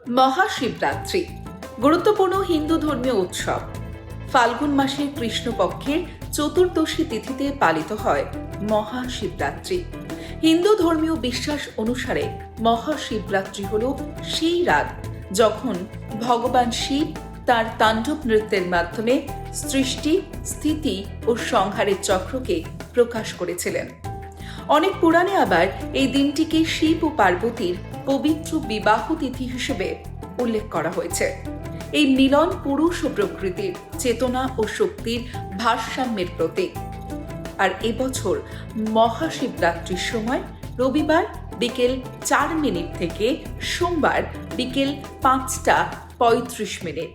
মহাশিবরাত্রি গুরুত্বপূর্ণ হিন্দু ধর্মীয় উৎসব। ফাল্গুন মাসের কৃষ্ণপক্ষের চতুর্দশী তিথিতে পালিত হয় মহাশিবরাত্রি। হিন্দু ধর্মীয় বিশ্বাস অনুসারে মহাশিবরাত্রি হল সেই রাত যখন ভগবান শিব তার তাণ্ডব নৃত্যের মাধ্যমে সৃষ্টি, স্থিতি ও সংহারের চক্রকে প্রকাশ করেছিলেন। অনেক পুরাণে আবার এই দিনটিকে শিব ও পার্বতীর পবিত্র বিবাহ তিথি হিসেবে উল্লেখ করা হয়েছে। এই মিলন পুরুষ ও প্রকৃতির চেতনা ও শক্তির ভারসাম্যের প্রতীক। আর এবছর মহাশিবরাত্রির সময় রবিবার বিকেল 4 থেকে সোমবার বিকেল 5:35।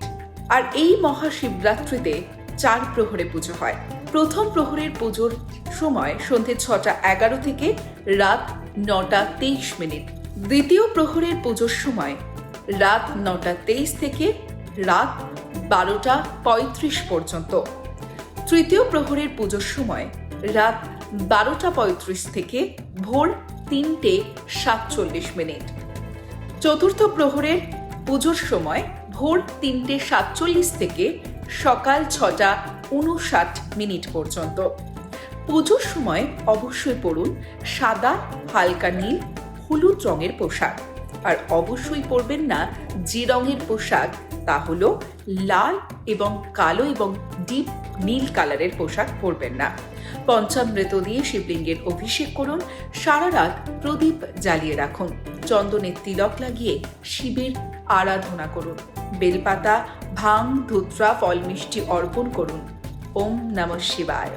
আর এই মহাশিবরাত্রিতে 4 প্রহরে পুজো হয়। প্রথম প্রহরের পুজোর সময় সন্ধ্যে 6:11 থেকে রাত 9:23। দ্বিতীয় প্রহরের পুজোর সময় রাত 9:23 থেকে রাত 12:35 পর্যন্ত। তৃতীয় প্রহরের পুজোর সময় রাত 12:35 থেকে ভোর 3:47। চতুর্থ প্রহরের পুজোর সময় ভোর 3:47 থেকে সকাল 6:59 পর্যন্ত। পুজোর সময় অবশ্যই পরুন সাদা, হালকা নীল, হলুদ রঙের পোশাক। আর অবশ্যই পরবেন না যে রঙের পোশাক, তা হলো লাল এবং কালো এবং ডিপ নীল কালারের পোশাক পরবেন না। পঞ্চামৃত দিয়ে শিবলিঙ্গের অভিষেক করুন। সারা রাত প্রদীপ জ্বালিয়ে রাখুন। চন্দনের তিলক লাগিয়ে শিবের আরাধনা করুন। বেলপাতা, ভাং, ধুত্রা, ফল মিষ্টি অর্পণ করুন। ওম নমঃ শিবায়।